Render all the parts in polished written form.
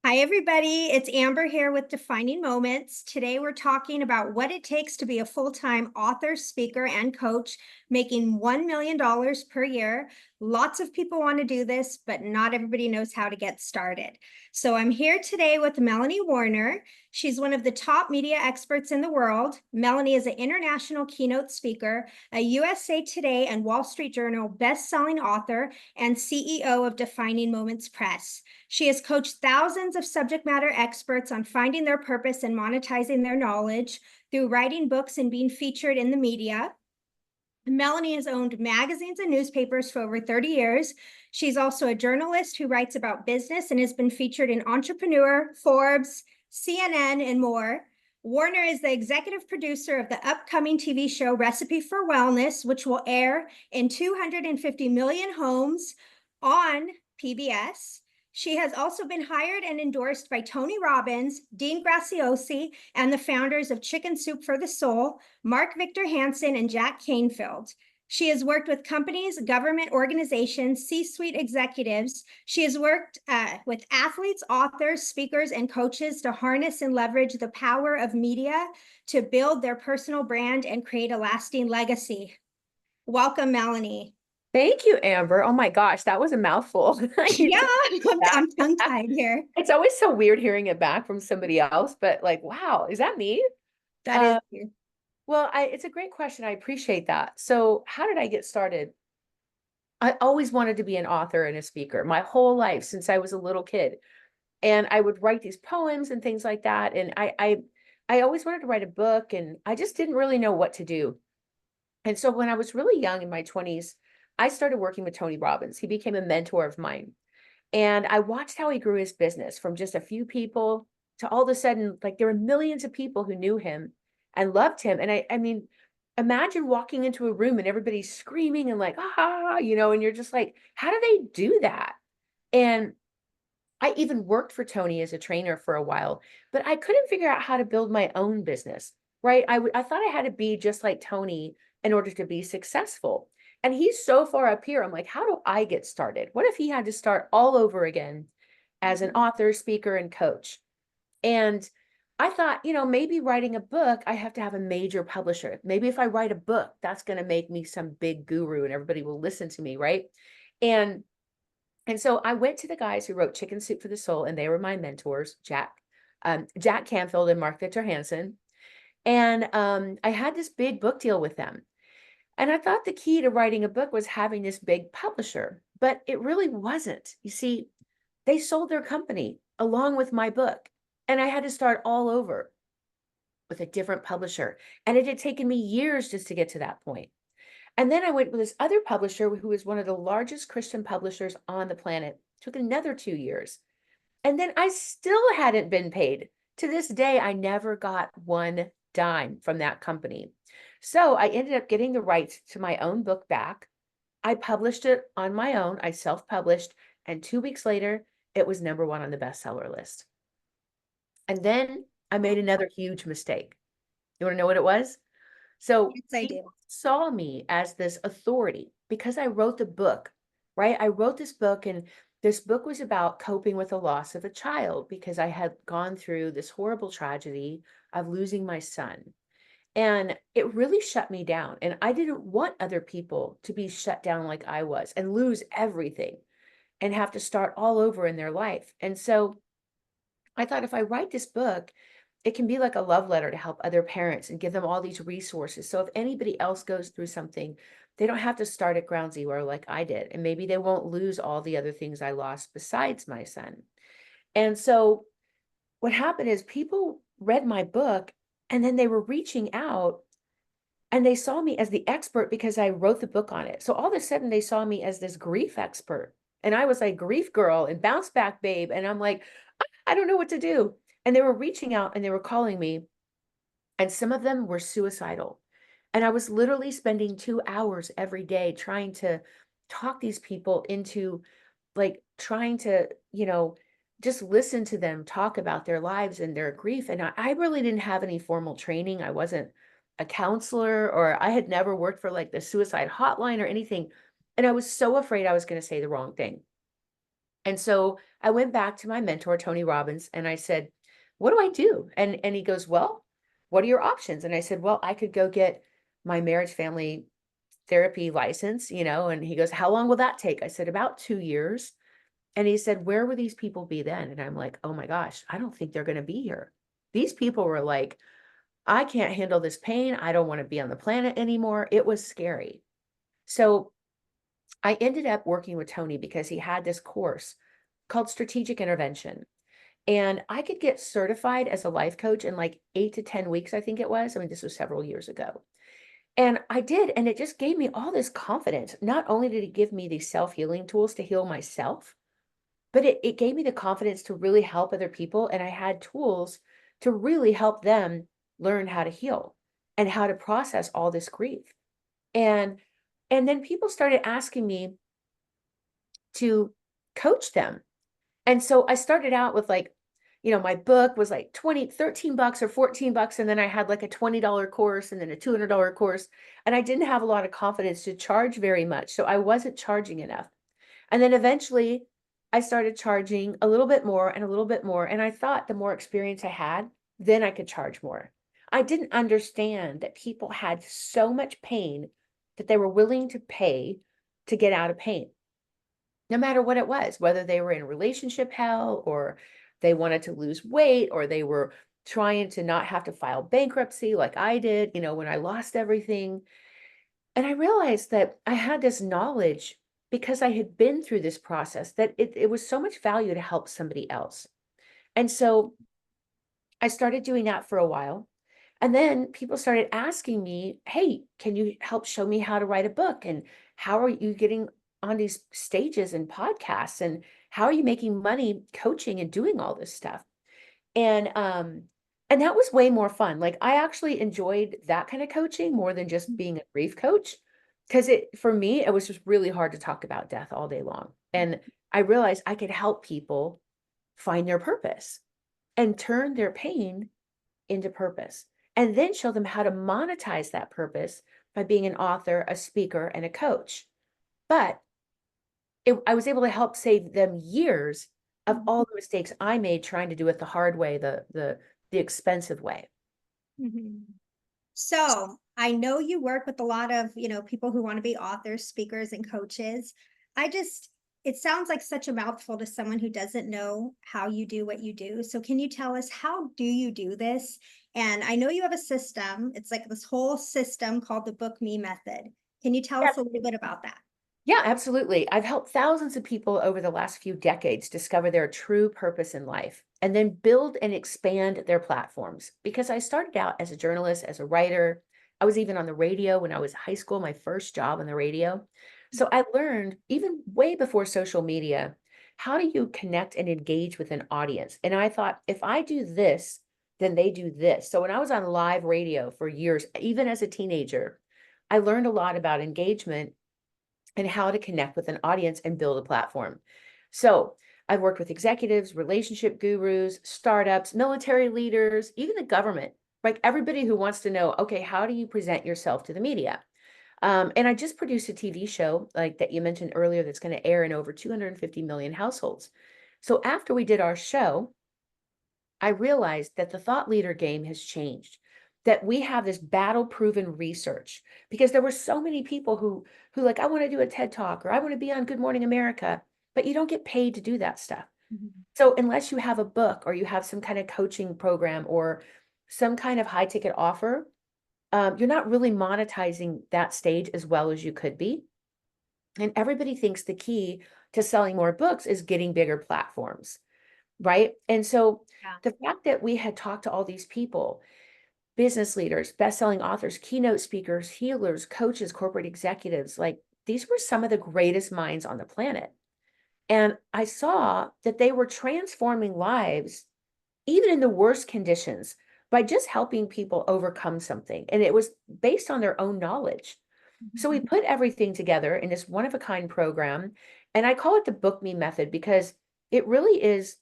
Hi, everybody. It's Amber here with Defining Moments. Today, we're talking about what it takes to be a full-time author, speaker, and coach, making $1 million per year. Lots of people want to do this, but not everybody knows how to get started. So I'm here today with Melanie Warner. She's one of the top media experts in the world. Melanie is an international keynote speaker, a USA Today and Wall Street Journal best-selling author, and CEO of Defining Moments Press. She has coached thousands of subject matter experts on finding their purpose and monetizing their knowledge through writing books and being featured in the media. Melanie has owned magazines and newspapers for over 30 years. She's also a journalist who writes about business and has been featured in Entrepreneur, Forbes, CNN, and more. Warner is the executive producer of the upcoming TV show Recipe for Wellness, which will air in 250 million homes on PBS. She has also been hired and endorsed by Tony Robbins, Dean Graziosi, and the founders of Chicken Soup for the Soul, Mark Victor Hansen, and Jack Canfield. She has worked with companies, government organizations, C-suite executives. She has worked with athletes, authors, speakers, and coaches to harness and leverage the power of media to build their personal brand and create a lasting legacy. Welcome, Melanie. Thank you, Amber. Oh my gosh, that was a mouthful. You Yeah, took that. I'm tongue-tied here. It's always so weird hearing it back from somebody else, but like, wow, is that me? That is Uh, you. it's a great question. I appreciate that. So, how did I get started? I always wanted to be an author and a speaker my whole life since I was a little kid. And I would write these poems and things like that. And I always wanted to write a book, and I just didn't really know what to do. And so when I was really young in my 20s, I started working with Tony Robbins. He became a mentor of mine. And I watched how he grew his business from just a few people to all of a sudden, like there were millions of people who knew him and loved him. And I mean, imagine walking into a room and everybody's screaming and like, and you're just like, how do they do that? And I even worked for Tony as a trainer for a while, but I couldn't figure out how to build my own business, right? I thought I had to be just like Tony in order to be successful. And he's so far up here. I'm like, how do I get started? What if he had to start all over again as an author, speaker, and coach? And I thought, maybe writing a book, I have to have a major publisher. Maybe if I write a book, that's going to make me some big guru and everybody will listen to me, right? And and so I went to the guys who wrote Chicken Soup for the Soul, and they were my mentors, Jack Canfield and Mark Victor Hansen. And I had this big book deal with them. And I thought the key to writing a book was having this big publisher, but it really wasn't. You see, they sold their company along with my book, and I had to start all over with a different publisher. And it had taken me years just to get to that point. And then I went with this other publisher who was one of the largest Christian publishers on the planet. Took another 2 years. And then I still hadn't been paid. To this day, I never got one dime from that company. So I ended up getting the rights to my own book back. I published it on my own. I self-published. And 2 weeks later, it was number one on the bestseller list. And then I made another huge mistake. You want to know what it was? So Yes, I do. people saw me as this authority because I wrote the book, right? I wrote this book, and this book was about coping with the loss of a child because I had gone through this horrible tragedy of losing my son. And it really shut me down. And I didn't want other people to be shut down like I was and lose everything and have to start all over in their life. And so I thought if I write this book, it can be like a love letter to help other parents and give them all these resources. So if anybody else goes through something, they don't have to start at ground zero like I did. And maybe they won't lose all the other things I lost besides my son. And so what happened is people read my book and then they were reaching out and they saw me as the expert because I wrote the book on it. So all of a sudden they saw me as this grief expert. And I was like grief girl and bounce back babe. And I'm like, I don't know what to do. And they were reaching out and they were calling me, and some of them were suicidal. And I was literally spending 2 hours every day trying to talk these people into like trying to, just listen to them talk about their lives and their grief. And I really didn't have any formal training. I wasn't a counselor, or I had never worked for like the suicide hotline or anything. And I was so afraid I was going to say the wrong thing. And so I went back to my mentor, Tony Robbins, and I said, what do I do? And he goes, well, what are your options? And I said, well, I could go get my marriage family therapy license, and he goes, how long will that take? I said, about 2 years. And he said, where will these people be then? And I'm like, oh my gosh, I don't think they're going to be here. These people were like, I can't handle this pain. I don't want to be on the planet anymore. It was scary. So I ended up working with Tony because he had this course called Strategic Intervention. And I could get certified as a life coach in like 8 to 10 weeks, I think it was. I mean, this was several years ago. And I did. And it just gave me all this confidence. Not only did it give me these self-healing tools to heal myself, but it gave me the confidence to really help other people. And I had tools to really help them learn how to heal and how to process all this grief. And and then people started asking me to coach them. And so I started out with like, my book was like 13 bucks or 14 bucks. And then I had like a $20 course and then a $200 course. And I didn't have a lot of confidence to charge very much. So I wasn't charging enough. And then eventually I started charging a little bit more and a little bit more. And I thought the more experience I had, then I could charge more. I didn't understand that people had so much pain that they were willing to pay to get out of pain, no matter what it was, whether they were in relationship hell or they wanted to lose weight or they were trying to not have to file bankruptcy like I did, when I lost everything. And I realized that I had this knowledge because I had been through this process, that it was so much value to help somebody else. And so I started doing that for a while. And then people started asking me, hey, can you help show me how to write a book? And how are you getting on these stages and podcasts? And how are you making money coaching and doing all this stuff? And and that was way more fun. Like I actually enjoyed that kind of coaching more than just being a grief coach. Because for me, it was just really hard to talk about death all day long. And I realized I could help people find their purpose and turn their pain into purpose, and then show them how to monetize that purpose by being an author, a speaker, and a coach. But I was able to help save them years of all the mistakes I made trying to do it the hard way, the expensive way. Mhm. So I know you work with a lot of, people who want to be authors, speakers, and coaches. It sounds like such a mouthful to someone who doesn't know how you do what you do. So can you tell us, how do you do this? And I know you have a system. It's like this whole system called the Book Me method. Can you tell us a little bit about that? Yeah, absolutely. I've helped thousands of people over the last few decades discover their true purpose in life and then build and expand their platforms. Because I started out as a journalist, as a writer. I was even on the radio when I was in high school, my first job on the radio. So I learned even way before social media, how do you connect and engage with an audience? And I thought, if I do this, then they do this. So when I was on live radio for years, even as a teenager, I learned a lot about engagement and how to connect with an audience and build a platform. So I've worked with executives, relationship gurus, startups, military leaders, even the government, like everybody who wants to know, okay, how do you present yourself to the media? And I just produced a TV show like that you mentioned earlier that's going to air in over 250 million households. So after we did our show, I realized that the thought leader game has changed, that we have this battle proven research because there were so many people who like, I want to do a TED talk or I want to be on Good Morning America, but you don't get paid to do that stuff. Mhm. So unless you have a book or you have some kind of coaching program or some kind of high ticket offer, you're not really monetizing that stage as well as you could be. And everybody thinks the key to selling more books is getting bigger platforms, right? And so Yeah. the fact that we had talked to all these people, business leaders, best-selling authors, keynote speakers, healers, coaches, corporate executives, like these were some of the greatest minds on the planet. And I saw that they were transforming lives, even in the worst conditions, by just helping people overcome something. And it was based on their own knowledge. So we put everything together in this one of a kind program. And I call it the Book Me method because it really is.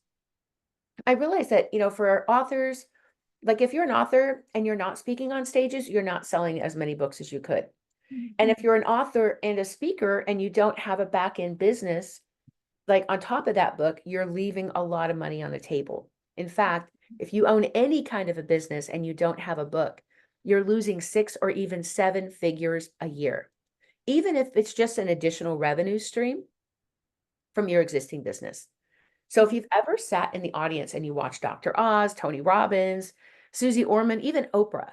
I realize that, for authors, like if you're an author and you're not speaking on stages, you're not selling as many books as you could. Mhm. And if you're an author and a speaker and you don't have a back end business, like on top of that book, you're leaving a lot of money on the table. In fact, if you own any kind of a business and you don't have a book, you're losing 6 or even 7 figures a year, even if it's just an additional revenue stream from your existing business. So if you've ever sat in the audience and you watch Dr. Oz, Tony Robbins, Susie Orman, even Oprah,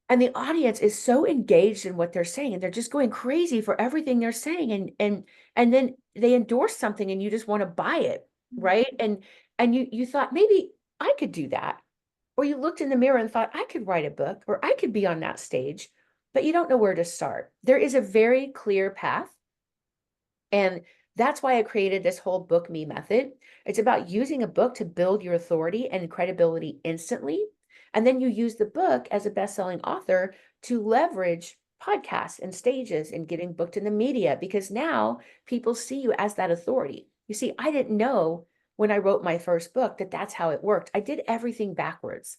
and the audience is so engaged in what they're saying and they're just going crazy for everything they're saying, and then they endorse something and you just want to buy it, right? And you thought maybe I could do that, or you looked in the mirror and thought I could write a book or I could be on that stage, but you don't know where to start. There is a very clear path, and that's why I created this whole book me method. It's about using a book to build your authority and credibility instantly. And then you use the book as a best-selling author to leverage podcasts and stages and getting booked in the media, because now people see you as that authority. You see, I didn't know when I wrote my first book that that's how it worked. I did everything backwards.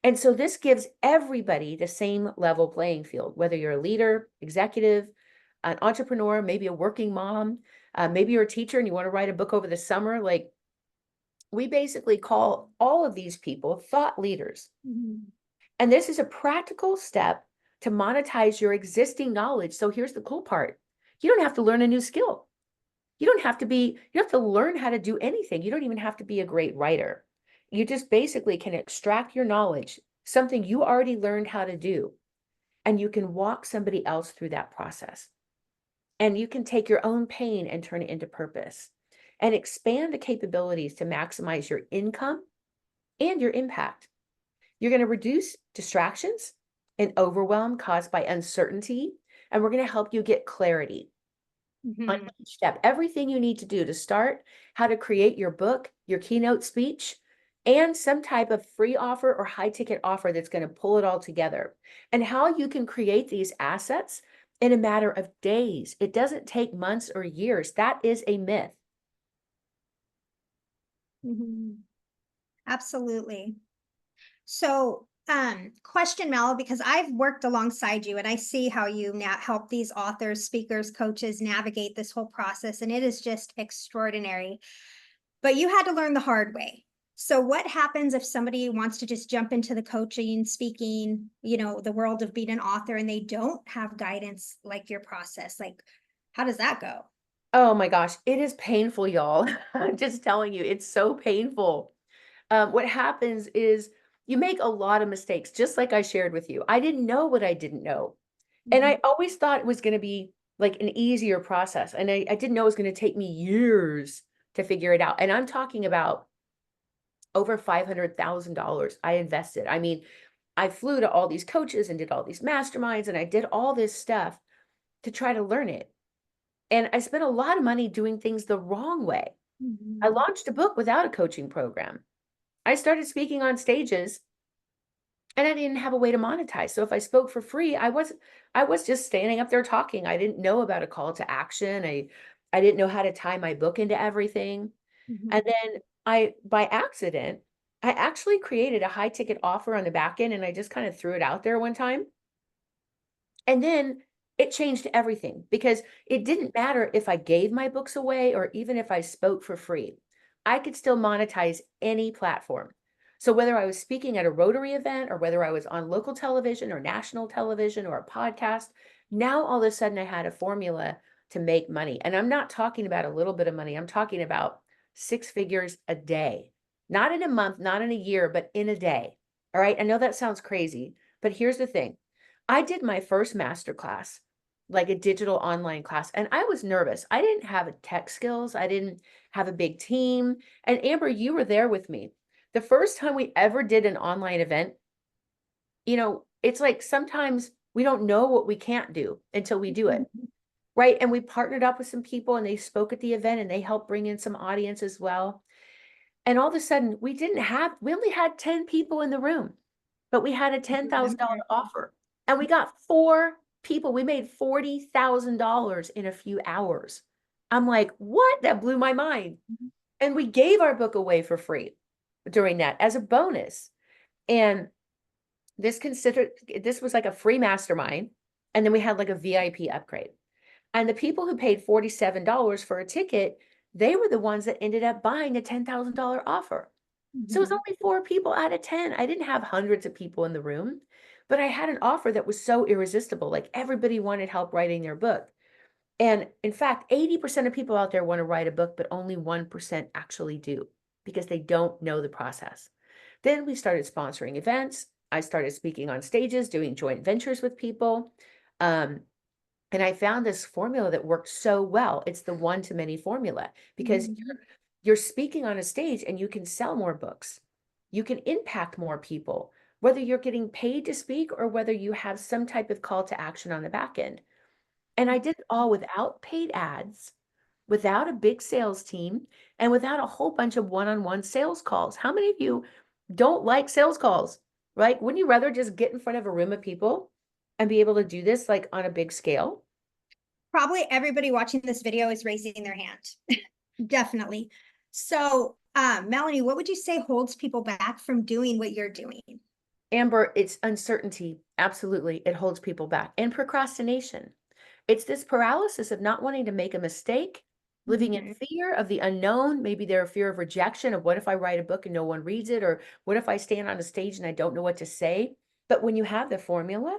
And so this gives everybody the same level playing field, whether you're a leader, executive, an entrepreneur, maybe a working mom, maybe you're a teacher and you want to write a book over the summer. Like, we basically call all of these people thought leaders. And this is a practical step to monetize your existing knowledge. So here's the cool part. You don't have to learn a new skill. You don't have to learn how to do anything. You don't even have to be a great writer. You just basically can extract your knowledge, something you already learned how to do, and you can walk somebody else through that process. And you can take your own pain and turn it into purpose and expand the capabilities to maximize your income and your impact. You're going to reduce distractions and overwhelm caused by uncertainty, and we're going to help you get clarity on each step, everything you need to do to start, how to create your book, your keynote speech, and some type of free offer or high ticket offer that's going to pull it all together, and how you can create these assets in a matter of days. It doesn't take months or years. That is a myth. Absolutely. So, question, Mel, because I've worked alongside you and I see how you help these authors, speakers, coaches navigate this whole process, and it is just extraordinary. But you had to learn the hard way. So what happens if somebody wants to just jump into the coaching, speaking, the world of being an author, and they don't have guidance like your process? Like, how does that go? Oh my gosh, it is painful, y'all. I'm just telling you, it's so painful. What happens is you make a lot of mistakes, just like I shared with you. I didn't know what I didn't know. And I always thought it was going to be like an easier process. And I didn't know it was going to take me years to figure it out. And I'm talking about over $500,000 I invested. I mean, I flew to all these coaches and did all these masterminds, and I did all this stuff to try to learn it. And I spent a lot of money doing things the wrong way. I launched a book without a coaching program. I started speaking on stages and I didn't have a way to monetize. So if I spoke for free, I was just standing up there talking. I didn't know about a call to action. I didn't know how to tie my book into everything. And then by accident, I actually created a high ticket offer on the back end, and I just kind of threw it out there one time. And then it changed everything, because it didn't matter if I gave my books away or even if I spoke for free. I could still monetize any platform. So whether I was speaking at a Rotary event or whether I was on local television or national television or a podcast, now all of a sudden I had a formula to make money. And I'm not talking about a little bit of money. I'm talking about 6 figures a day, not in a month, not in a year, but in a day. All right. I know that sounds crazy, but here's the thing. I did my first masterclass, like a digital online class, and I was nervous. I didn't have tech skills. I didn't have a big team. And Amber, you were there with me. The first time we ever did an online event, it's like sometimes we don't know what we can't do until we do it. Right. And we partnered up with some people and they spoke at the event and they helped bring in some audience as well. And all of a sudden we only had 10 people in the room, but we had a $10,000 offer and we got 4 people. We made $40,000 in a few hours. I'm like, what? That blew my mind. And we gave our book away for free during that as a bonus. And this was like a free mastermind. And then we had like a VIP upgrade. And the people who paid $47 for a ticket, they were the ones that ended up buying a $10,000 offer. So it was Mhm. only 4 people out of 10. I didn't have hundreds of people in the room, but I had an offer that was so irresistible. Like everybody wanted help writing their book. And in fact, 80% of people out there want to write a book, but only 1% actually do because they don't know the process. Then we started sponsoring events. I started speaking on stages, doing joint ventures with people. Um, and I found this formula that worked so well. It's the one-to-many formula because Mhm. you're speaking on a stage and you can sell more books. You can impact more people, whether you're getting paid to speak or whether you have some type of call to action on the back end. And I did it all without paid ads, without a big sales team, and without a whole bunch of one-on-one sales calls. How many of you don't like sales calls, right? Wouldn't you rather just get in front of a room of people and be able to do this like on a big scale? Probably everybody watching this video is raising their hand. Definitely. So, Melanie, what would you say holds people back from doing what you're doing? Amber, it's uncertainty. Absolutely. It holds people back. And procrastination. It's this paralysis of not wanting to make a mistake, living in Mhm. fear of the unknown. Maybe they're fear of rejection of what if I write a book and no one reads it? Or what if I stand on a stage and I don't know what to say? But when you have the formula,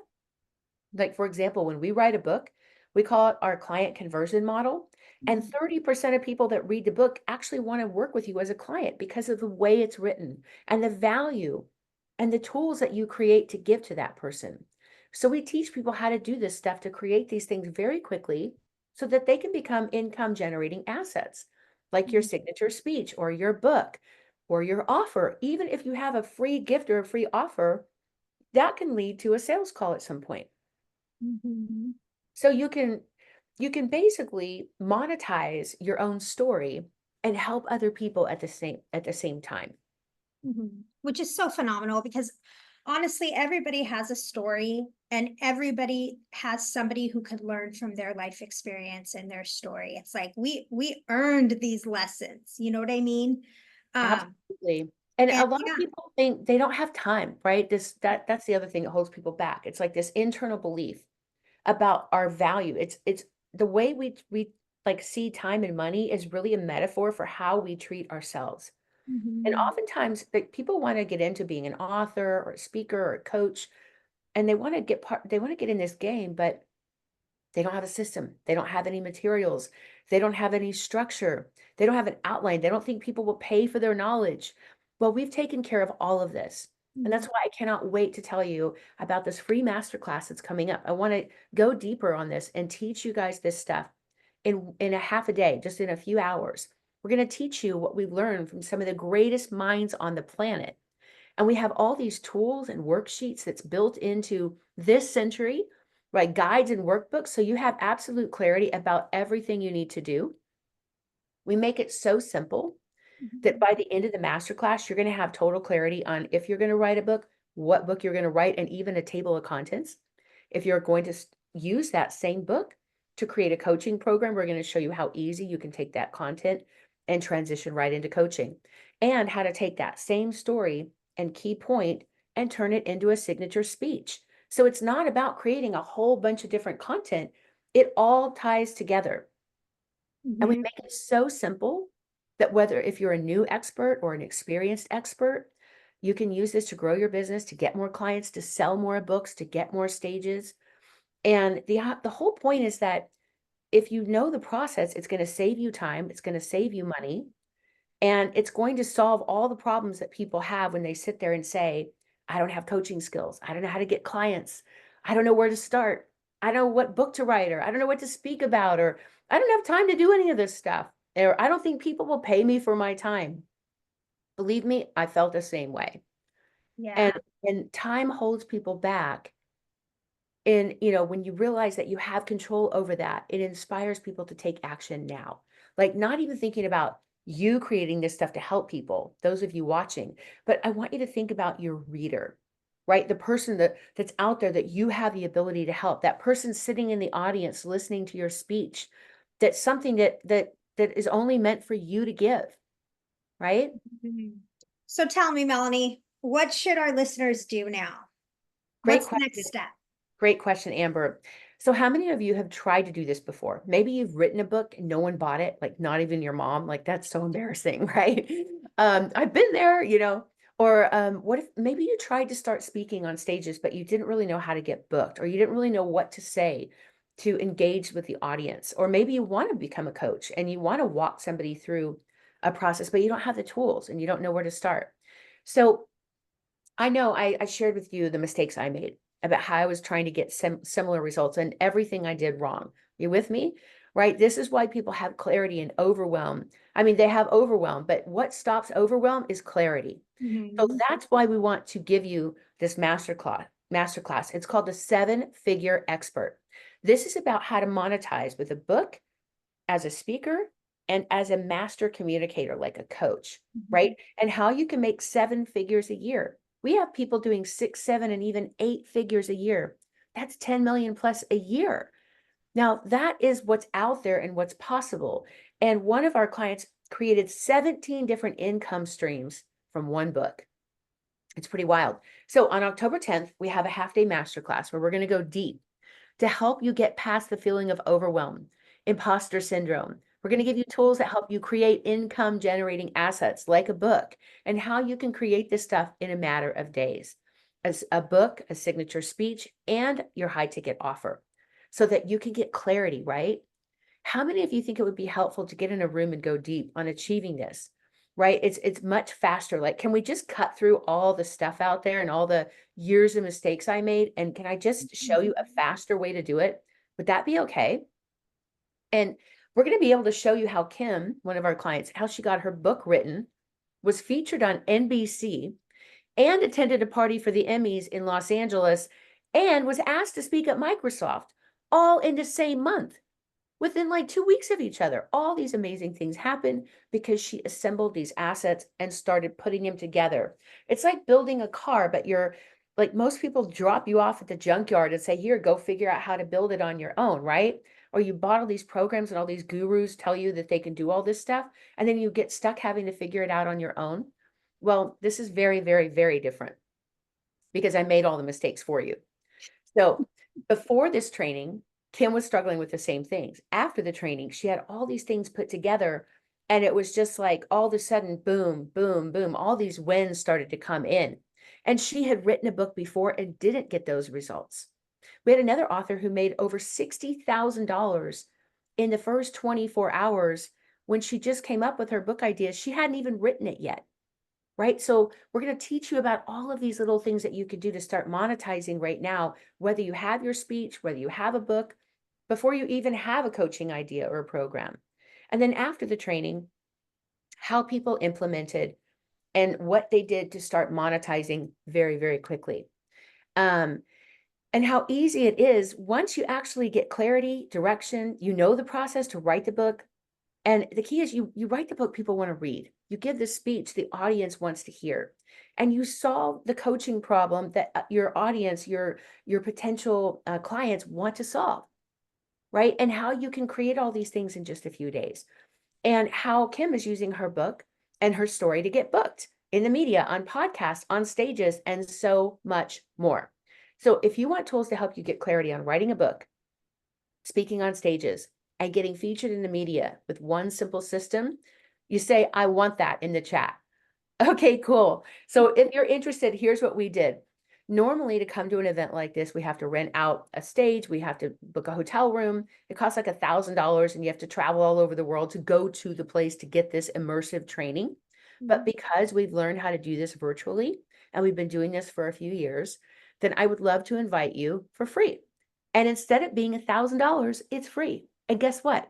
like for example, when we write a book, we call it our client conversion model. And 30% of people that read the book actually want to work with you as a client because of the way it's written and the value and the tools that you create to give to that person. So we teach people how to do this stuff to create these things very quickly so that they can become income generating assets, like your Mhm. signature speech or your book or your offer. Even if you have a free gift or a free offer, that can lead to a sales call at some point. Mhm. So you can basically monetize your own story and help other people at the same time. Mhm. Which is so phenomenal because honestly, everybody has a story and everybody has somebody who could learn from their life experience and their story. It's like we earned these lessons. You know what I mean? Um, Absolutely. And a and lot of yeah. people think they don't have time, right? That's the other thing that holds people back. It's like this internal belief about our value. It's the way we like see time and money is really a metaphor for how we treat ourselves. And Mhm. oftentimes like people want to get into being an author or a speaker or a coach and they want to get in this game, but they don't have a system. They don't have any materials. They don't have any structure. They don't have an outline. They don't think people will pay for their knowledge. Well, we've taken care of all of this. And that's Mhm. why I cannot wait to tell you about this free masterclass that's coming up. I want to go deeper on this and teach you guys this stuff in a half a day, just in a few hours. We're going to teach you what we've learned from some of the greatest minds on the planet. And we have all these tools and worksheets that's built into this century, right? Guides and workbooks. So you have absolute clarity about everything you need to do. We make it so simple that Mhm. by the end of the masterclass, you're going to have total clarity on if you're going to write a book, what book you're going to write, and even a table of contents. If you're going to use that same book to create a coaching program, we're going to show you how easy you can take that content and transition right into coaching, and how to take that same story and key point and turn it into a signature speech. So it's not about creating a whole bunch of different content. It all ties together. And we Mhm. make it so simple that whether if you're a new expert or an experienced expert, you can use this to grow your business, to get more clients, to sell more books, to get more stages. And the whole point is that if you know the process, it's going to save you time, it's going to save you money, and it's going to solve all the problems that people have when they sit there and say, I don't have coaching skills. I don't know how to get clients. I don't know where to start. I don't know what book to write, or I don't know what to speak about, or I don't have time to do any of this stuff. Or I don't think people will pay me for my time. Believe me, I felt the same way. And Yeah. and time holds people back. And when you realize that you have control over that, it inspires people to take action now. Like not even thinking about you creating this stuff to help people, those of you watching, but I want you to think about your reader, right? The person that's out there that you have the ability to help, that person sitting in the audience listening to your speech, that's something that is only meant for you to give, right? Mhm. So tell me, Melanie, what should our listeners do now? Great What's the question. next step? Great question, Amber. So how many of you have tried to do this before? Maybe you've written a book and no one bought it, like not even your mom. Like that's so embarrassing, right? I've been there, Or what if maybe you tried to start speaking on stages, but you didn't really know how to get booked, or you didn't really know what to say to engage with the audience, or maybe you want to become a coach and you want to walk somebody through a process, but you don't have the tools and you don't know where to start. So I know I shared with you the mistakes I made about how I was trying to get similar results and everything I did wrong. You with me? Right? This is why people have clarity and overwhelm. I mean, they have overwhelm, but what stops overwhelm is clarity. So Mhm. that's why we want to give you this masterclass. It's called the 7-Figure Expert. This is about how to monetize with a book, as a speaker, and as a master communicator, like a coach, right? Mhm. And how you can make 7 figures a year. We have people doing 6, 7, and even 8 figures a year. That's 10 million plus a year. Now, that is what's out there and what's possible. And one of our clients created 17 different income streams from one book. It's pretty wild. So on October 10th, we have a half-day masterclass where we're going to go deep to help you get past the feeling of overwhelm, imposter syndrome. We're going to give you tools that help you create income generating assets like a book, and how you can create this stuff in a matter of days. As a book, a signature speech, and your high ticket offer, so that you can get clarity, right? How many of you think it would be helpful to get in a room and go deep on achieving this? Right? It's much faster. Like, can we just cut through all the stuff out there and all the years of mistakes I made? And can I just show you a faster way to do it? Would that be okay? And we're going to be able to show you how Kim, one of our clients, how she got her book written, was featured on NBC, and attended a party for the Emmys in Los Angeles, and was asked to speak at Microsoft, all in the same month. Within like 2 weeks of each other, all these amazing things happened because she assembled these assets and started putting them together. It's like building a car, but you're like, most people drop you off at the junkyard and say, here, go figure out how to build it on your own, right? Or you bought all these programs and all these gurus tell you that they can do all this stuff, and then you get stuck having to figure it out on your own. Well, this is very, very, very different because I made all the mistakes for you. So before this training, Kim was struggling with the same things. After the training, she had all these things put together. And it was just like all of a sudden, boom, boom, boom, all these wins started to come in. And she had written a book before and didn't get those results. We had another author who made over $60,000 in the first 24 hours when she just came up with her book ideas. She hadn't even written it yet. Right? So we're going to teach you about all of these little things that you could do to start monetizing right now, whether you have your speech, whether you have a book, before you even have a coaching idea or a program. And then after the training, how people implemented and what they did to start monetizing very, very quickly. Um, and how easy it is once you actually get clarity, direction, you know the process to write the book. And the key is you write the book people want to read. You give the speech the audience wants to hear. And you solve the coaching problem that your audience, your potential clients want to solve, right? And how you can create all these things in just a few days. And how Kim is using her book and her story to get booked in the media, on podcasts, on stages, and so much more. So if you want tools to help you get clarity on writing a book, speaking on stages, and getting featured in the media with one simple system, you say, I want that in the chat. Okay, cool. So if you're interested, here's what we did. Normally, to come to an event like this, we have to rent out a stage, we have to book a hotel room. It costs like $1,000, and you have to travel all over the world to go to the place to get this immersive training. But because we've learned how to do this virtually, and we've been doing this for a few years, then I would love to invite you for free. And instead of being $1,000, it's free. And guess what?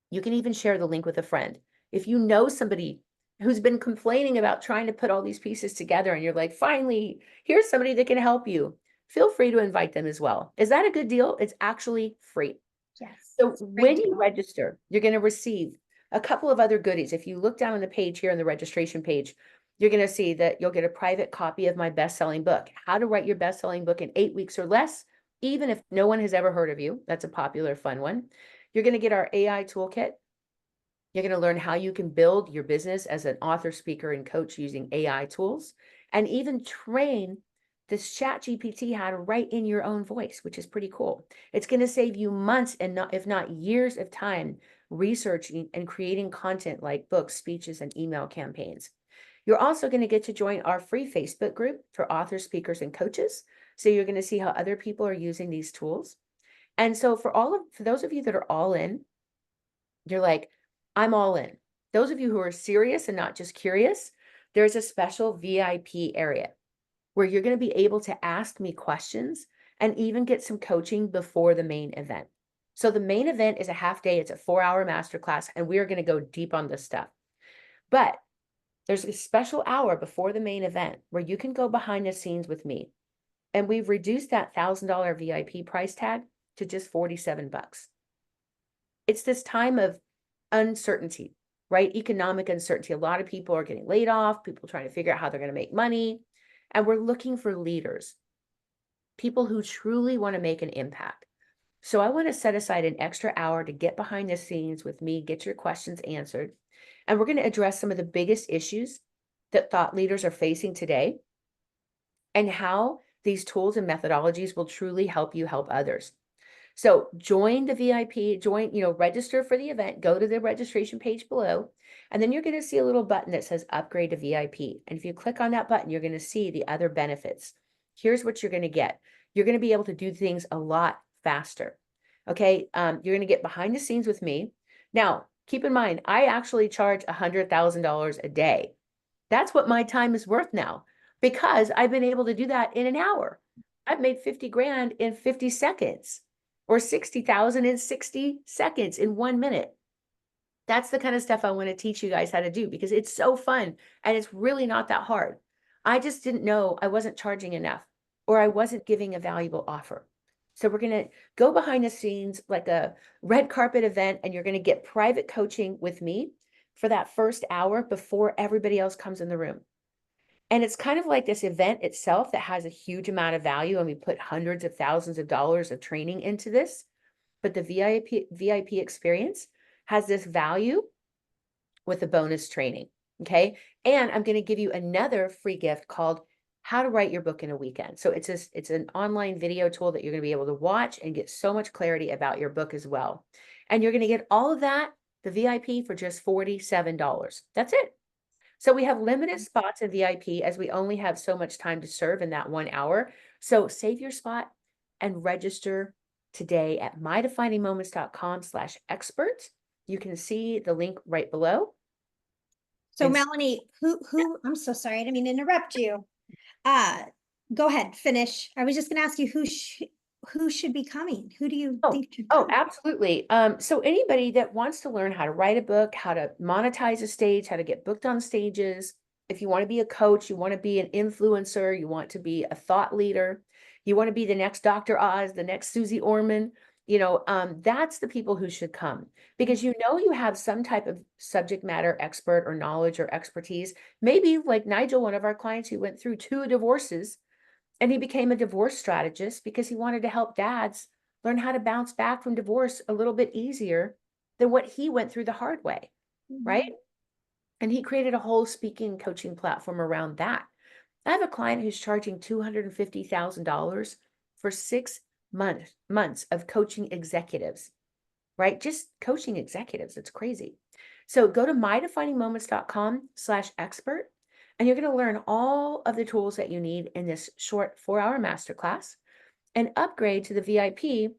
You can even share the link with a friend. If you know somebody who's been complaining about trying to put all these pieces together and you're like, finally, here's somebody that can help you, feel free to invite them as well. Is that a good deal? It's actually free. Yes. So Great when you deal. register, you're going to receive a couple of other goodies. If you look down on the page here on the registration page, you're going to see that you'll get a private copy of my best-selling book, How to Write Your Best-Selling Book in 8 Weeks or Less, even if no one has ever heard of you. That's a popular, fun one. You're going to get our AI toolkit. You're going to learn how you can build your business as an author, speaker, and coach using AI tools, and even train this chat GPT how to write in your own voice, which is pretty cool. It's going to save you months and not, if not years of time researching and creating content like books, speeches, and email campaigns. You're also going to get to join our free Facebook group for authors, speakers, and coaches. So you're going to see how other people are using these tools. And so for those of you that are all in, you're like, I'm all in. Those of you who are serious and not just curious, there's a special VIP area where you're going to be able to ask me questions and even get some coaching before the main event. So the main event is a half day. It's a 4-hour masterclass, and we are going to go deep on this stuff. But there's a special hour before the main event where you can go behind the scenes with me. And we've reduced that $1,000 VIP price tag to just $47. It's this time of uncertainty, right? Economic uncertainty. A lot of people are getting laid off, people trying to figure out how they're going to make money. And we're looking for leaders, people who truly want to make an impact. So I want to set aside an extra hour to get behind the scenes with me, get your questions answered. And we're going to address some of the biggest issues that thought leaders are facing today and how these tools and methodologies will truly help you help others. So join the VIP, register for the event, go to the registration page below, and then you're going to see a little button that says upgrade to VIP. And if you click on that button, you're going to see the other benefits. Here's what you're going to get. You're going to be able to do things a lot faster. Okay. You're going to get behind the scenes with me. Now, keep in mind, I actually charge $100,000 a day. That's what my time is worth now because I've been able to do that in an hour. I've made 50 grand in 50 seconds. Or 60,000 in 60 seconds in 1 minute. That's the kind of stuff I want to teach you guys how to do because it's so fun and it's really not that hard. I just didn't know I wasn't charging enough or I wasn't giving a valuable offer. So we're going to go behind the scenes like a red carpet event and you're going to get private coaching with me for that first hour before everybody else comes in the room. And it's kind of like this event itself that has a huge amount of value. And we put hundreds of thousands of dollars of training into this. But the VIP experience has this value with a bonus training. Okay. And I'm going to give you another free gift called How to Write Your Book in a Weekend. So it's an online video tool that you're going to be able to watch and get so much clarity about your book as well. And you're going to get all of that, the VIP, for just $47. That's it. So we have limited spots in VIP as we only have so much time to serve in that 1 hour. So save your spot and register today at mydefiningmoments.com/expert. You can see the link right below. So And Melanie, I'm so sorry, I didn't mean to interrupt you. Go ahead, finish. I was just gonna ask you who should be coming? Who do you think should come? Absolutely. So anybody that wants to learn how to write a book, how to monetize a stage, how to get booked on stages, if you want to be a coach, you want to be an influencer, you want to be a thought leader, you want to be the next Dr. Oz, the next Susie Orman, that's the people who should come because you have some type of subject matter expert or knowledge or expertise. Maybe like Nigel, one of our clients who went through 2 divorces, and he became a divorce strategist because he wanted to help dads learn how to bounce back from divorce a little bit easier than what he went through the hard way, right? And he created a whole speaking coaching platform around that. I have a client who's charging $250,000 for 6 months of coaching executives, right? Just coaching executives. It's crazy. So go to mydefiningmoments.com/expert. And you're going to learn all of the tools that you need in this short 4-hour masterclass and upgrade to the VIP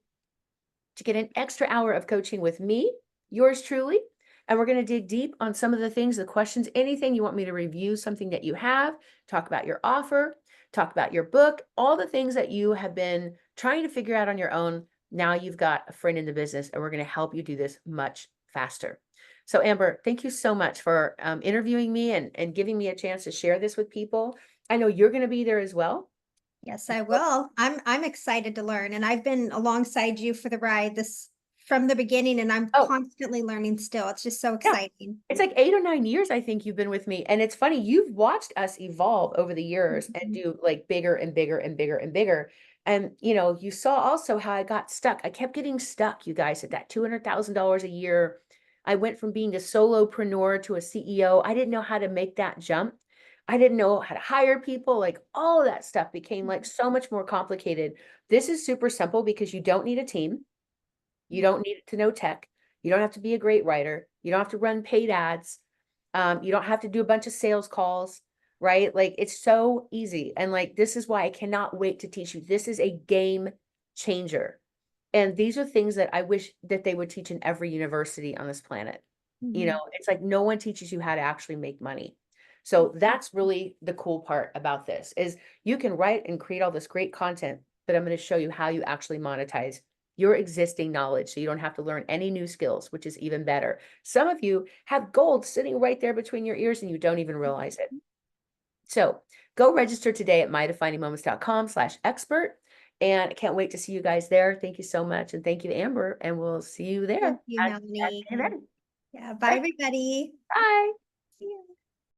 to get an extra hour of coaching with me, yours truly. And we're going to dig deep on some of the things, the questions, anything you want me to review, something that you have, talk about your offer, talk about your book, all the things that you have been trying to figure out on your own. Now you've got a friend in the business and we're going to help you do this much faster. So Amber, thank you so much for interviewing me and giving me a chance to share this with people. I know you're going to be there as well. Yes, I will. I'm excited to learn, and I've been alongside you for the ride from the beginning, and I'm constantly learning still. It's just so exciting. It's like 8 or 9 years, I think you've been with me. And it's funny, you've watched us evolve over the years and do like bigger and bigger and bigger and bigger. And, you saw also how I got stuck. I kept getting stuck, you guys, at that $200,000 a year. I went from being a solopreneur to a CEO. I didn't know how to make that jump. I didn't know how to hire people. Like all of that stuff became like so much more complicated. This is super simple because you don't need a team. You don't need to know tech. You don't have to be a great writer. You don't have to run paid ads. You don't have to do a bunch of sales calls, right? Like it's so easy. And like, this is why I cannot wait to teach you. This is a game changer. And these are things that I wish that they would teach in every university on this planet. You Mhm. know, it's like no one teaches you how to actually make money. So that's really the cool part about this is you can write and create all this great content, but I'm going to show you how you actually monetize your existing knowledge so you don't have to learn any new skills, which is even better. Some of you have gold sitting right there between your ears and you don't even realize it. So go register today at mydefiningmoments.com/expert. And I can't wait to see you guys there. Thank you so much. And thank you, Amber. And we'll see you there Thank you, at Melanie. the event. Yeah, All bye, right, everybody. bye. See ya.